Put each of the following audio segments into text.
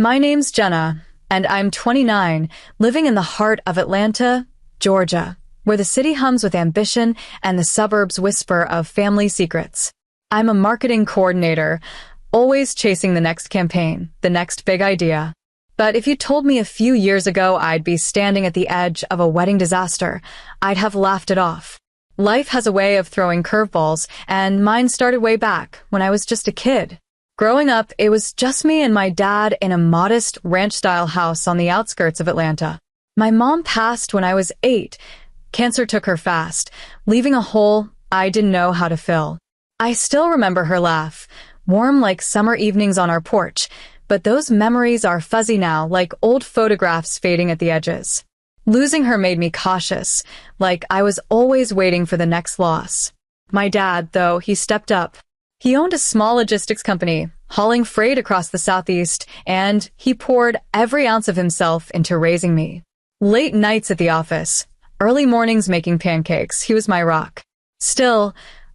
My name's Jenna, and I'm 29, living in the heart of Atlanta, Georgia, where the city hums with ambition and the suburbs whisper of family secrets. I'm a marketing coordinator, always chasing the next campaign, the next big idea. But if you told me a few years ago I'd be standing at the edge of a wedding disaster, I'd have laughed it off. Life has a way of throwing curveballs, and mine started way back when I was just a kid. Growing up, it was just me and my dad in a modest ranch-style house on the outskirts of Atlanta. My mom passed when I was 8. Cancer took her fast, leaving a hole I didn't know how to fill. I still remember her laugh, warm like summer evenings on our porch, but those memories are fuzzy now, like old photographs fading at the edges. Losing her made me cautious, like I was always waiting for the next loss. My dad, though, he stepped up. He owned a small logistics company, hauling freight across the Southeast, and he poured every ounce of himself into raising me. Late nights at the office, early mornings making pancakes, he was my rock. Still,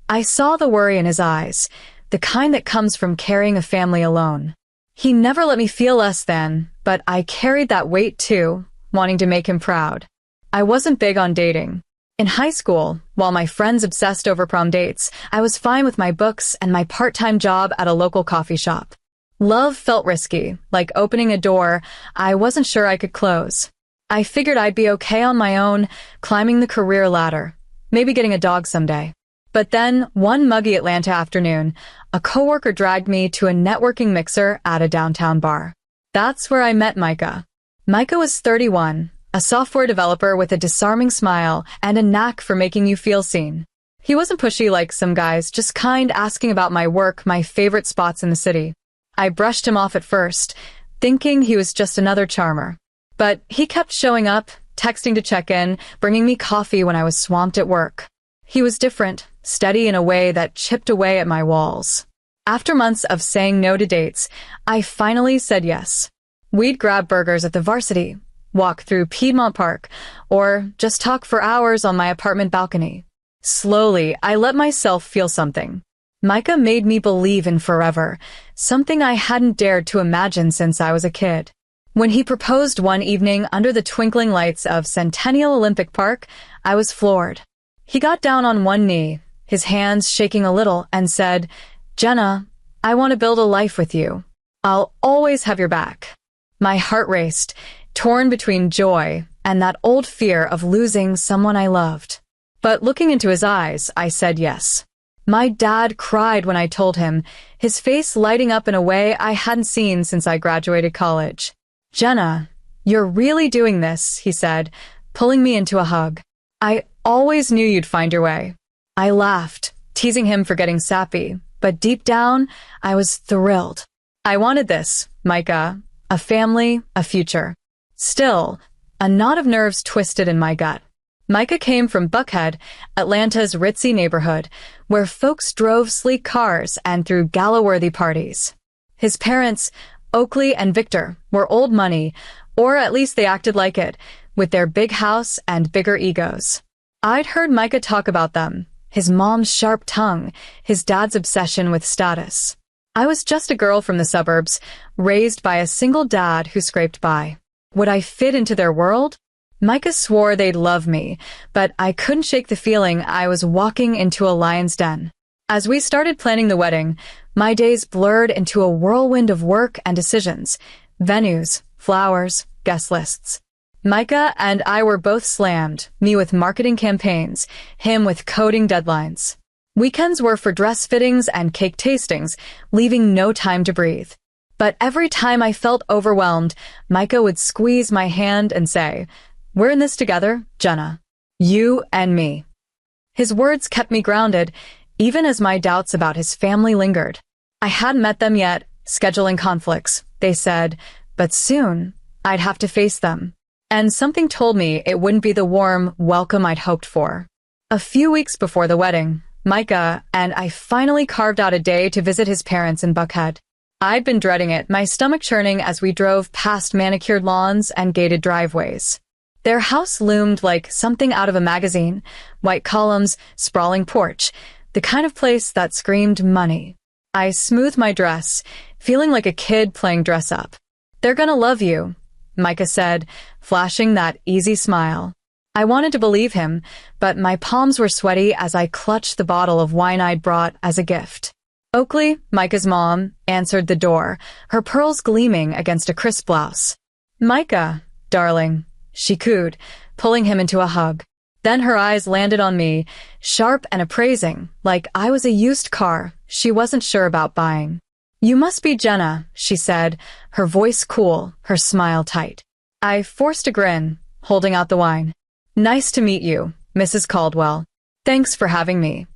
I saw the worry in his eyes, the kind that comes from carrying a family alone. He never let me feel less than, but I carried that weight too, wanting to make him proud. I wasn't big on dating. In high school, while my friends obsessed over prom dates, I was fine with my books and my part-time job at a local coffee shop. Love felt risky, like opening a door I wasn't sure I could close. I figured I'd be okay on my own, climbing the career ladder, maybe getting a dog someday. But then, one muggy Atlanta afternoon, a coworker dragged me to a networking mixer at a downtown bar. That's where I met Micah. Micah was 31, a software developer with a disarming smile and a knack for making you feel seen. He wasn't pushy like some guys, just kind, asking about my work, my favorite spots in the city. I brushed him off at first, thinking he was just another charmer. But he kept showing up, texting to check in, bringing me coffee when I was swamped at work. He was different, steady in a way that chipped away at my walls. After months of saying no to dates, I finally said yes. We'd grab burgers at the Varsity, walk through Piedmont Park, or just talk for hours on my apartment balcony. Slowly, I let myself feel something. Micah made me believe in forever, something I hadn't dared to imagine since I was a kid. When he proposed one evening under the twinkling lights of Centennial Olympic Park, I was floored. He got down on one knee, his hands shaking a little, and said, "Jenna, I want to build a life with you. I'll always have your back." My heart raced, torn between joy and that old fear of losing someone I loved. But looking into his eyes, I said yes. My dad cried when I told him, his face lighting up in a way I hadn't seen since I graduated college. "Jenna, you're really doing this," he said, pulling me into a hug. "I always knew you'd find your way." I laughed, teasing him for getting sappy, but deep down, I was thrilled. I wanted this, Micah, a family, a future. Still, a knot of nerves twisted in my gut. Micah came from Buckhead, Atlanta's ritzy neighborhood, where folks drove sleek cars and threw gala-worthy parties. His parents, Oakley and Victor, were old money, or at least they acted like it, with their big house and bigger egos. I'd heard Micah talk about them, his mom's sharp tongue, his dad's obsession with status. I was just a girl from the suburbs, raised by a single dad who scraped by. Would I fit into their world? Micah swore they'd love me, but I couldn't shake the feeling I was walking into a lion's den. As we started planning the wedding, my days blurred into a whirlwind of work and decisions, venues, flowers, guest lists. Micah and I were both slammed, me with marketing campaigns, him with coding deadlines. Weekends were for dress fittings and cake tastings, leaving no time to breathe. But every time I felt overwhelmed, Micah would squeeze my hand and say, "We're in this together, Jenna. You and me." His words kept me grounded, even as my doubts about his family lingered. I hadn't met them yet, scheduling conflicts, they said, but soon I'd have to face them. And something told me it wouldn't be the warm welcome I'd hoped for. A few weeks before the wedding, Micah and I finally carved out a day to visit his parents in Buckhead. I'd been dreading it, my stomach churning as we drove past manicured lawns and gated driveways. Their house loomed like something out of a magazine, white columns, sprawling porch, the kind of place that screamed money. I smoothed my dress, feeling like a kid playing dress-up. They're gonna love you, Micah said, flashing that easy smile. I wanted to believe him, but my palms were sweaty as I clutched the bottle of wine I'd brought as a gift. Oakley, Micah's mom, answered the door, her pearls gleaming against a crisp blouse. Micah, darling, she cooed, pulling him into a hug. Then her eyes landed on me, sharp and appraising, like I was a used car she wasn't sure about buying. You must be Jenna, she said, her voice cool, her smile tight. I forced a grin, holding out the wine. Nice to meet you, Mrs. Caldwell. Thanks for having me.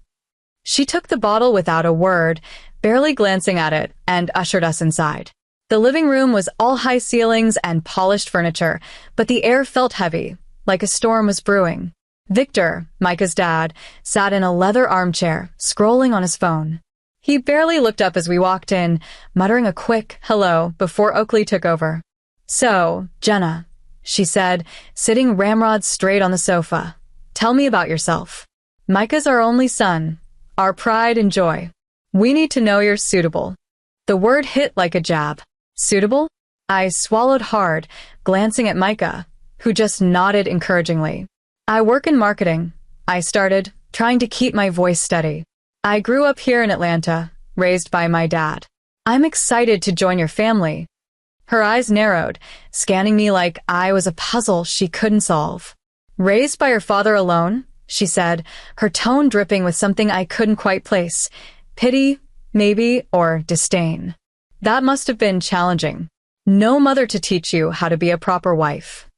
She took the bottle without a word, barely glancing at it, and ushered us inside. The living room was all high ceilings and polished furniture, but the air felt heavy, like a storm was brewing. Victor, Micah's dad, sat in a leather armchair, scrolling on his phone. He barely looked up as we walked in, muttering a quick hello before Oakley took over. So, Jenna, she said, sitting ramrod straight on the sofa. Tell me about yourself. Micah's our only son, our pride and joy. We need to know you're suitable. The word hit like a jab. Suitable? I swallowed hard, glancing at Micah, who just nodded encouragingly. I work in marketing, I started, trying to keep my voice steady. I grew up here in Atlanta, raised by my dad. I'm excited to join your family. Her eyes narrowed, scanning me like I was a puzzle she couldn't solve. Raised by her father alone, she said, her tone dripping with something I couldn't quite place. Pity, maybe, or disdain. That must have been challenging. No mother to teach you how to be a proper wife.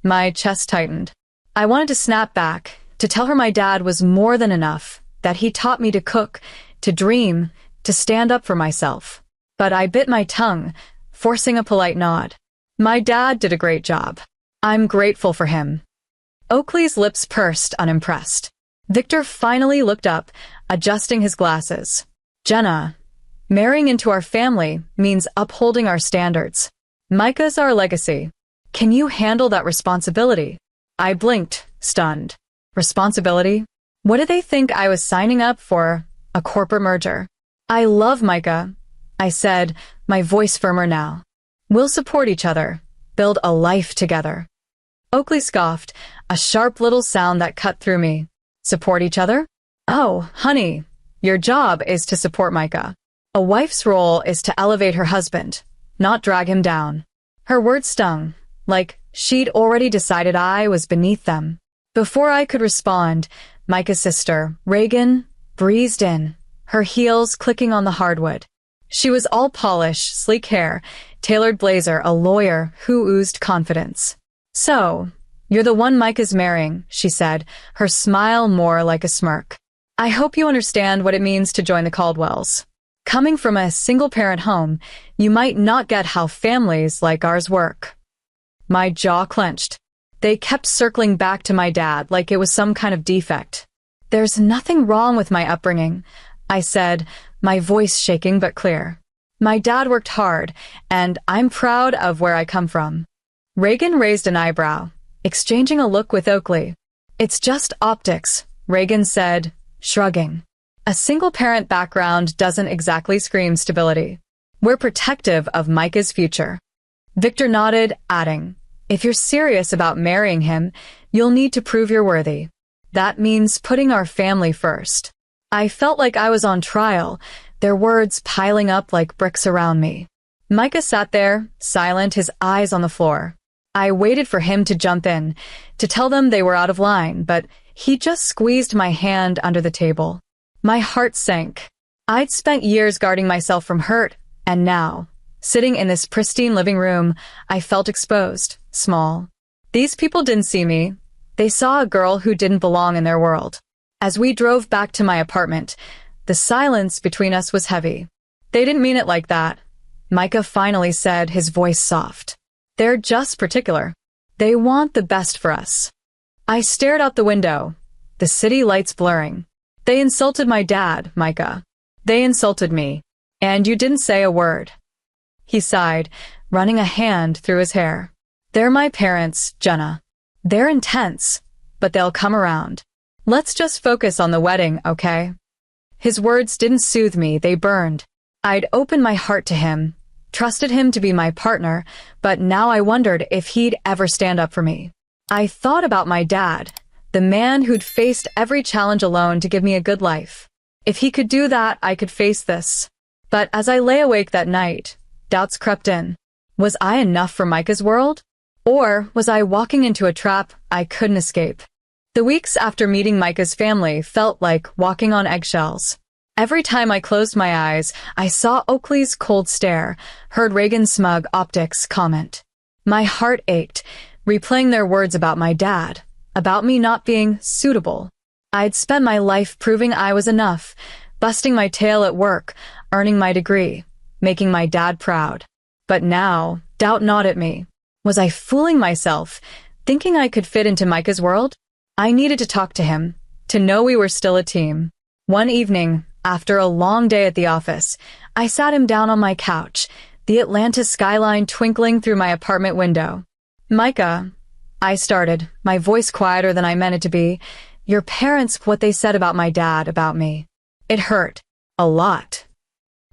My chest tightened. I wanted to snap back, to tell her my dad was more than enough, that he taught me to cook, to dream, to stand up for myself. But I bit my tongue, forcing a polite nod. My dad did a great job. I'm grateful for him. Oakley's lips pursed, unimpressed. Victor finally looked up, adjusting his glasses. Jenna, marrying into our family means upholding our standards. Micah's our legacy. Can you handle that responsibility? I blinked, stunned. Responsibility? What did they think I was signing up for? A corporate merger? I love Micah, I said, my voice firmer now. We'll support each other, build a life together. Oakley scoffed, a sharp little sound that cut through me. Support each other? Oh, honey, your job is to support Micah. A wife's role is to elevate her husband, not drag him down. Her words stung, like she'd already decided I was beneath them. Before I could respond, Micah's sister, Reagan, breezed in, her heels clicking on the hardwood. She was all polish, sleek hair, tailored blazer, a lawyer who oozed confidence. So, you're the one Micah's marrying, she said, her smile more like a smirk. I hope you understand what it means to join the Caldwells. Coming from a single-parent home, you might not get how families like ours work. My jaw clenched. They kept circling back to my dad like it was some kind of defect. There's nothing wrong with my upbringing, I said, my voice shaking but clear. My dad worked hard, and I'm proud of where I come from. Reagan raised an eyebrow, exchanging a look with Oakley. It's just optics, Reagan said, shrugging. A single-parent background doesn't exactly scream stability. We're protective of Micah's future. Victor nodded, adding, if you're serious about marrying him, you'll need to prove you're worthy. That means putting our family first. I felt like I was on trial, their words piling up like bricks around me. Micah sat there, silent, his eyes on the floor. I waited for him to jump in, to tell them they were out of line, but he just squeezed my hand under the table. My heart sank. I'd spent years guarding myself from hurt, and now, sitting in this pristine living room, I felt exposed, small. These people didn't see me. They saw a girl who didn't belong in their world. As we drove back to my apartment, the silence between us was heavy. They didn't mean it like that, Micah finally said, his voice soft. They're just particular. They want the best for us. I stared out the window, the city lights blurring. They insulted my dad, Micah. They insulted me. And you didn't say a word. He sighed, running a hand through his hair. They're my parents, Jenna. They're intense, but they'll come around. Let's just focus on the wedding, okay? His words didn't soothe me, they burned. I'd opened my heart to him, trusted him to be my partner, but now I wondered if he'd ever stand up for me. I thought about my dad, the man who'd faced every challenge alone to give me a good life. If he could do that, I could face this. But as I lay awake that night, doubts crept in. Was I enough for Micah's world? Or was I walking into a trap I couldn't escape? The weeks after meeting Micah's family felt like walking on eggshells. Every time I closed my eyes, I saw Oakley's cold stare, heard Reagan's smug optics comment. My heart ached, replaying their words about my dad, about me not being suitable. I'd spent my life proving I was enough, busting my tail at work, earning my degree, making my dad proud. But now, doubt gnawed at me. Was I fooling myself, thinking I could fit into Micah's world? I needed to talk to him, to know we were still a team. One evening, after a long day at the office, I sat him down on my couch, the Atlanta skyline twinkling through my apartment window. Micah, I started, my voice quieter than I meant it to be. Your parents, what they said about my dad, about me. It hurt. A lot.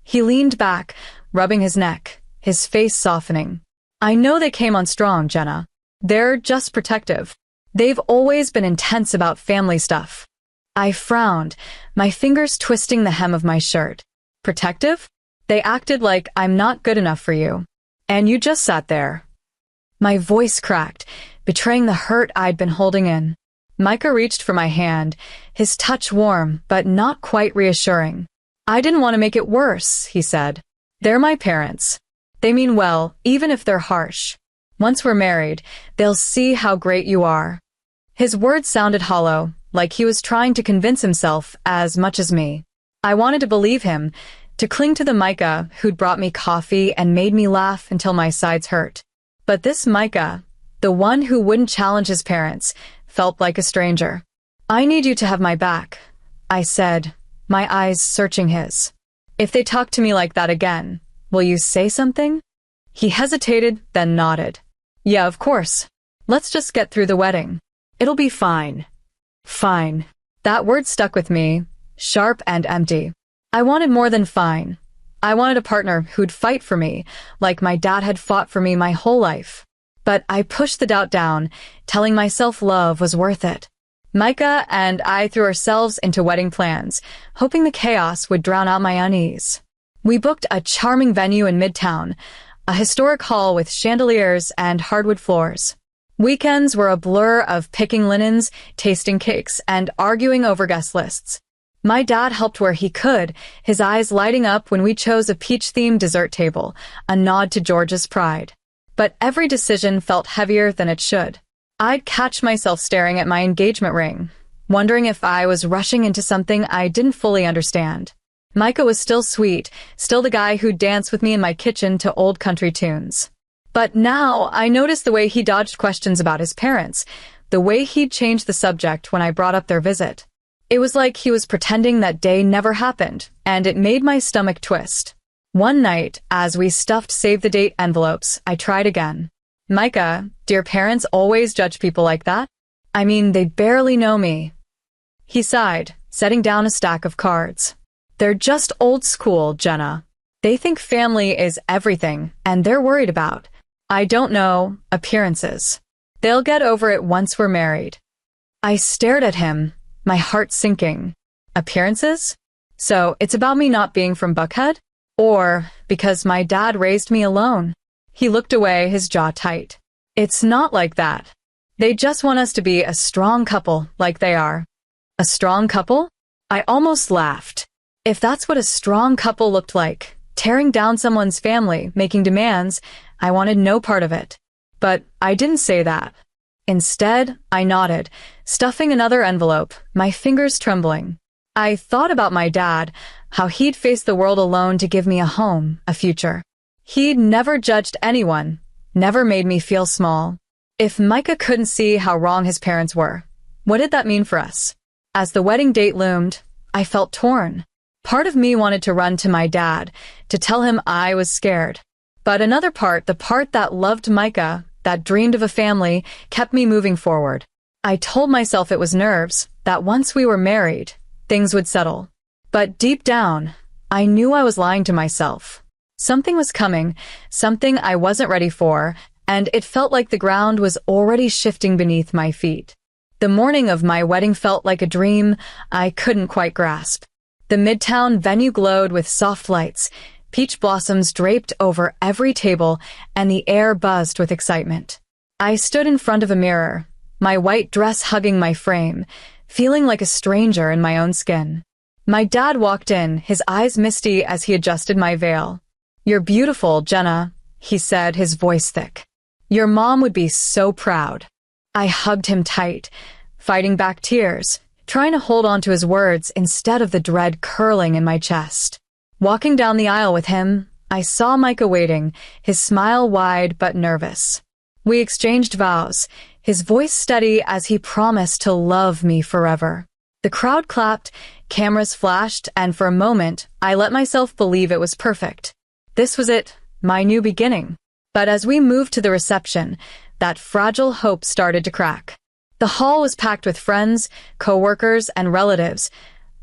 He leaned back, rubbing his neck, his face softening. I know they came on strong, Jenna. They're just protective. They've always been intense about family stuff. I frowned, my fingers twisting the hem of my shirt. Protective? They acted like I'm not good enough for you. And you just sat there. My voice cracked, betraying the hurt I'd been holding in. Micah reached for my hand, his touch warm but not quite reassuring. I didn't want to make it worse, he said. They're my parents. They mean well, even if they're harsh. Once we're married, they'll see how great you are. His words sounded hollow, like he was trying to convince himself as much as me. I wanted to believe him, to cling to the Micah who'd brought me coffee and made me laugh until my sides hurt. But this Micah, the one who wouldn't challenge his parents, felt like a stranger. I need you to have my back, I said, my eyes searching his. If they talk to me like that again, will you say something? He hesitated, then nodded. Yeah, of course. Let's just get through the wedding. It'll be fine. Fine. That word stuck with me, sharp and empty. I wanted more than fine. I wanted a partner who'd fight for me, like my dad had fought for me my whole life. But I pushed the doubt down, telling myself love was worth it. Micah and I threw ourselves into wedding plans, hoping the chaos would drown out my unease. We booked a charming venue in Midtown, a historic hall with chandeliers and hardwood floors. Weekends were a blur of picking linens, tasting cakes, and arguing over guest lists. My dad helped where he could, his eyes lighting up when we chose a peach-themed dessert table, a nod to George's pride. But every decision felt heavier than it should. I'd catch myself staring at my engagement ring, wondering if I was rushing into something I didn't fully understand. Micah was still sweet, still the guy who'd dance with me in my kitchen to old country tunes. But now I noticed the way he dodged questions about his parents, the way he'd changed the subject when I brought up their visit. It was like he was pretending that day never happened, and it made my stomach twist. One night, as we stuffed save-the-date envelopes, I tried again. Micah, do your parents always judge people like that? I mean, they barely know me. He sighed, setting down a stack of cards. They're just old school, Jenna. They think family is everything, and they're worried about, I don't know, appearances. They'll get over it once we're married. I stared at him, my heart sinking. Appearances? So it's about me not being from Buckhead? Or because my dad raised me alone? He looked away, his jaw tight. It's not like that. They just want us to be a strong couple, like they are. A strong couple? I almost laughed. If that's what a strong couple looked like, tearing down someone's family, making demands, I wanted no part of it. But I didn't say that. Instead, I nodded, stuffing another envelope, my fingers trembling. I thought about my dad, how he'd faced the world alone to give me a home, a future. He'd never judged anyone, never made me feel small. If Micah couldn't see how wrong his parents were, what did that mean for us? As the wedding date loomed, I felt torn. Part of me wanted to run to my dad, to tell him I was scared. But another part, the part that loved Micah, that dreamed of a family, kept me moving forward. I told myself it was nerves, that once we were married, things would settle. But deep down, I knew I was lying to myself. Something was coming, something I wasn't ready for, and it felt like the ground was already shifting beneath my feet. The morning of my wedding felt like a dream I couldn't quite grasp. The Midtown venue glowed with soft lights, peach blossoms draped over every table, and the air buzzed with excitement. I stood in front of a mirror, my white dress hugging my frame, feeling like a stranger in my own skin. My dad walked in, his eyes misty as he adjusted my veil. "You're beautiful, Jenna," he said, his voice thick. "Your mom would be so proud." I hugged him tight, fighting back tears, trying to hold on to his words instead of the dread curling in my chest. Walking down the aisle with him, I saw Micah waiting, his smile wide but nervous. We exchanged vows, his voice steady as he promised to love me forever. The crowd clapped, cameras flashed, and for a moment, I let myself believe it was perfect. This was it, my new beginning. But as we moved to the reception, that fragile hope started to crack. The hall was packed with friends, co-workers, and relatives,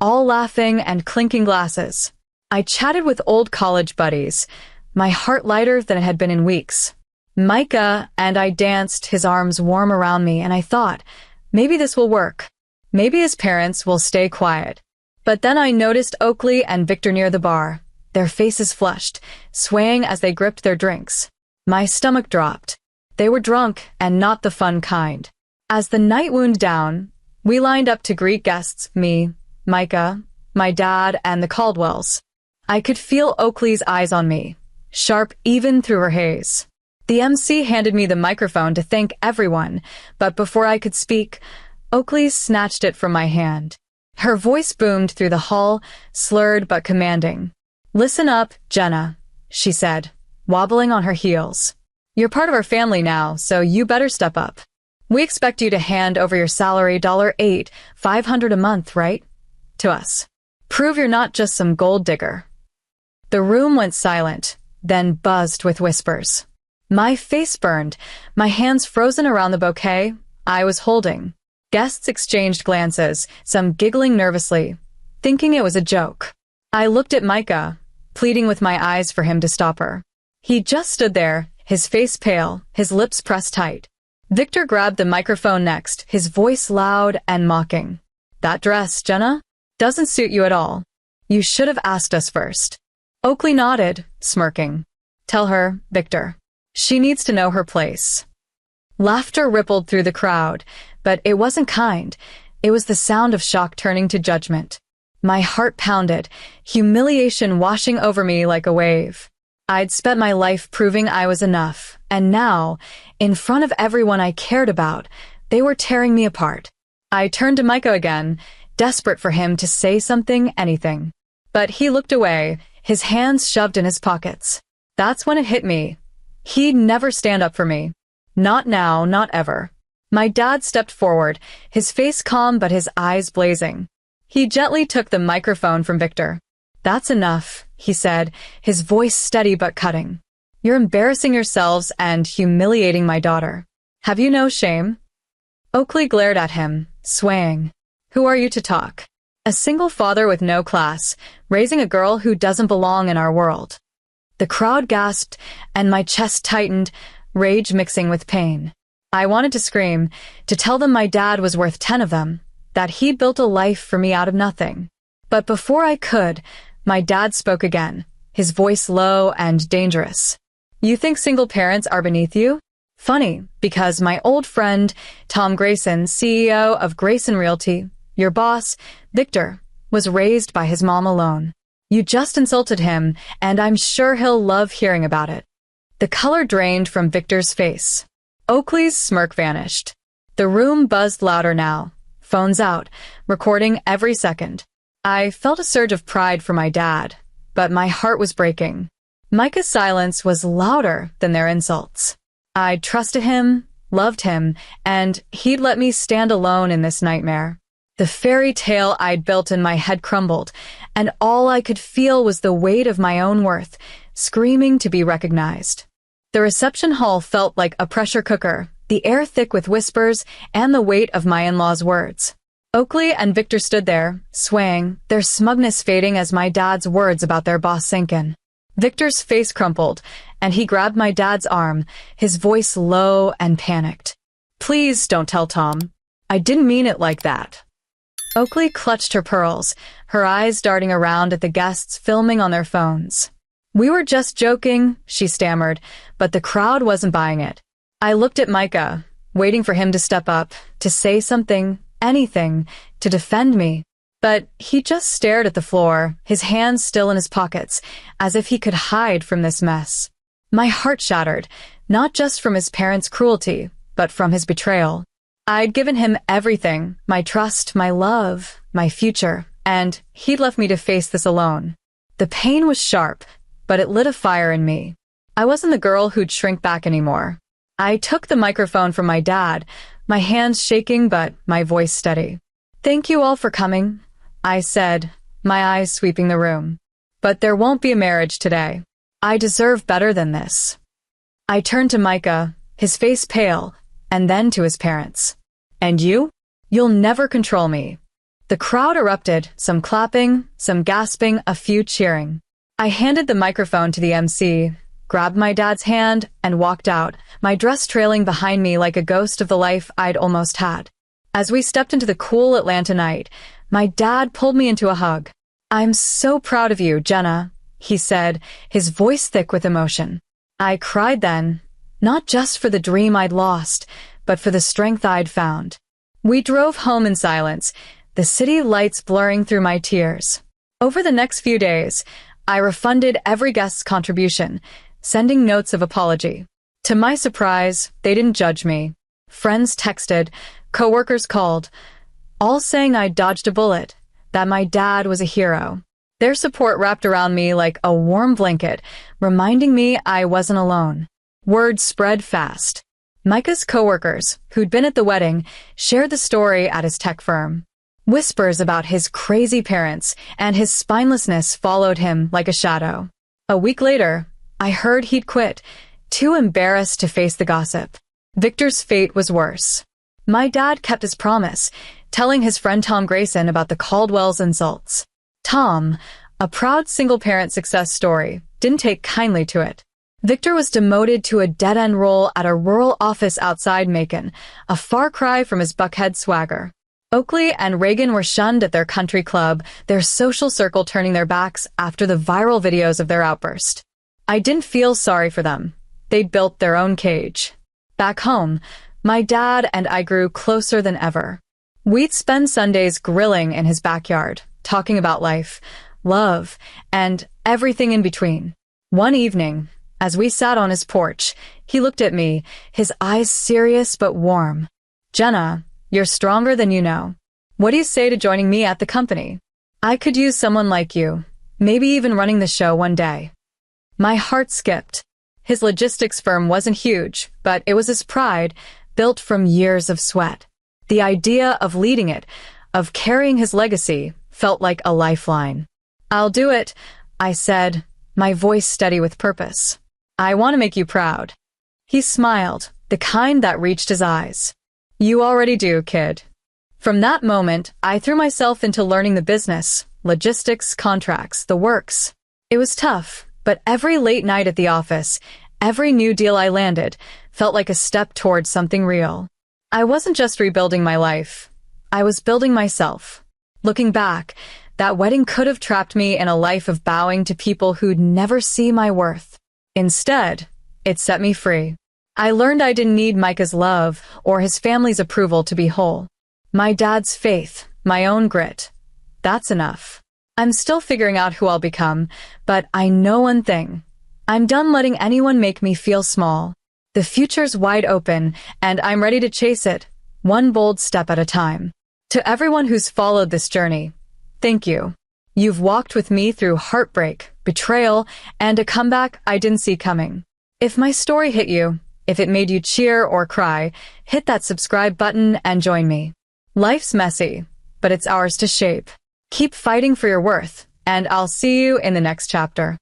all laughing and clinking glasses. I chatted with old college buddies, my heart lighter than it had been in weeks. Micah and I danced, his arms warm around me, and I thought, maybe this will work. Maybe his parents will stay quiet. But then I noticed Oakley and Victor near the bar, their faces flushed, swaying as they gripped their drinks. My stomach dropped. They were drunk, and not the fun kind. As the night wound down, we lined up to greet guests, me, Micah, my dad, and the Caldwells. I could feel Oakley's eyes on me, sharp even through her haze. The MC handed me the microphone to thank everyone, but before I could speak, Oakley snatched it from my hand. Her voice boomed through the hall, slurred but commanding. "Listen up, Jenna," she said, wobbling on her heels. "You're part of our family now, so you better step up. We expect you to hand over your salary $500 a month, right? To us. Prove you're not just some gold digger." The room went silent, then buzzed with whispers. My face burned, my hands frozen around the bouquet I was holding. Guests exchanged glances, some giggling nervously, thinking it was a joke. I looked at Micah, pleading with my eyes for him to stop her. He just stood there, his face pale, his lips pressed tight. Victor grabbed the microphone next, his voice loud and mocking. "That dress, Jenna, doesn't suit you at all. You should have asked us first." Oakley nodded, smirking. "Tell her, Victor. She needs to know her place." Laughter rippled through the crowd, but it wasn't kind. It was the sound of shock turning to judgment. My heart pounded, humiliation washing over me like a wave. I'd spent my life proving I was enough, and now, in front of everyone I cared about, they were tearing me apart. I turned to Micah again, desperate for him to say something, anything. But he looked away, his hands shoved in his pockets. That's when it hit me. He'd never stand up for me. Not now, not ever. My dad stepped forward, his face calm but his eyes blazing. He gently took the microphone from Victor. "That's enough," he said, his voice steady but cutting. "You're embarrassing yourselves and humiliating my daughter. Have you no shame?" Oakley glared at him, swaying. "Who are you to talk? A single father with no class, raising a girl who doesn't belong in our world." The crowd gasped, and my chest tightened, rage mixing with pain. I wanted to scream, to tell them my dad was worth 10 of them, that he built a life for me out of nothing. But before I could, my dad spoke again, his voice low and dangerous. "You think single parents are beneath you? Funny, because my old friend, Tom Grayson, CEO of Grayson Realty, your boss, Victor, was raised by his mom alone. You just insulted him, and I'm sure he'll love hearing about it." The color drained from Victor's face. Oakley's smirk vanished. The room buzzed louder now, phones out, recording every second. I felt a surge of pride for my dad, but my heart was breaking. Micah's silence was louder than their insults. I trusted him, loved him, and he'd let me stand alone in this nightmare. The fairy tale I'd built in my head crumbled, and all I could feel was the weight of my own worth, screaming to be recognized. The reception hall felt like a pressure cooker, the air thick with whispers and the weight of my in-laws' words. Oakley and Victor stood there, swaying, their smugness fading as my dad's words about their boss sank in. Victor's face crumpled, and he grabbed my dad's arm, his voice low and panicked. "Please don't tell Tom. I didn't mean it like that." Oakley clutched her pearls, her eyes darting around at the guests filming on their phones. "We were just joking," she stammered, but the crowd wasn't buying it. I looked at Micah, waiting for him to step up, to say something, anything, to defend me. But he just stared at the floor, his hands still in his pockets, as if he could hide from this mess. My heart shattered, not just from his parents' cruelty, but from his betrayal. I'd given him everything, my trust, my love, my future, and he'd left me to face this alone. The pain was sharp, but it lit a fire in me. I wasn't the girl who'd shrink back anymore. I took the microphone from my dad, my hands shaking but my voice steady. "Thank you all for coming," I said, my eyes sweeping the room. "But there won't be a marriage today. I deserve better than this." I turned to Micah, his face pale, and then to his parents. "And you? You'll never control me." The crowd erupted, some clapping, some gasping, a few cheering. I handed the microphone to the MC, grabbed my dad's hand, and walked out, my dress trailing behind me like a ghost of the life I'd almost had. As we stepped into the cool Atlanta night, my dad pulled me into a hug. "I'm so proud of you, Jenna," he said, his voice thick with emotion. I cried then, not just for the dream I'd lost, but for the strength I'd found. We drove home in silence, the city lights blurring through my tears. Over the next few days, I refunded every guest's contribution, sending notes of apology. To my surprise, they didn't judge me. Friends texted, coworkers called, all saying I dodged a bullet, that my dad was a hero. Their support wrapped around me like a warm blanket, reminding me I wasn't alone. Word spread fast. Micah's coworkers, who'd been at the wedding, shared the story at his tech firm. Whispers about his crazy parents and his spinelessness followed him like a shadow. A week later, I heard he'd quit, too embarrassed to face the gossip. Victor's fate was worse. My dad kept his promise, telling his friend Tom Grayson about the Caldwell's insults. Tom, a proud single-parent success story, didn't take kindly to it. Victor was demoted to a dead-end role at a rural office outside Macon, a far cry from his Buckhead swagger. Oakley and Reagan were shunned at their country club, their social circle turning their backs after the viral videos of their outburst. I didn't feel sorry for them. They'd built their own cage. Back home, my dad and I grew closer than ever. We'd spend Sundays grilling in his backyard, talking about life, love, and everything in between. One evening, as we sat on his porch, he looked at me, his eyes serious but warm. "Jenna, you're stronger than you know. What do you say to joining me at the company? I could use someone like you, maybe even running the show one day." My heart skipped. His logistics firm wasn't huge, but it was his pride, built from years of sweat. The idea of leading it, of carrying his legacy, felt like a lifeline. "I'll do it," I said, my voice steady with purpose. "I want to make you proud." He smiled, the kind that reached his eyes. "You already do, kid." From that moment, I threw myself into learning the business, logistics, contracts, the works. It was tough, but every late night at the office, every new deal I landed, felt like a step towards something real. I wasn't just rebuilding my life. I was building myself. Looking back, that wedding could have trapped me in a life of bowing to people who'd never see my worth. Instead, it set me free. I learned I didn't need Micah's love or his family's approval to be whole. My dad's faith, my own grit. That's enough. I'm still figuring out who I'll become, but I know one thing. I'm done letting anyone make me feel small. The future's wide open, and I'm ready to chase it, one bold step at a time. To everyone who's followed this journey, thank you. You've walked with me through heartbreak, betrayal, and a comeback I didn't see coming. If my story hit you, if it made you cheer or cry, hit that subscribe button and join me. Life's messy, but it's ours to shape. Keep fighting for your worth, and I'll see you in the next chapter.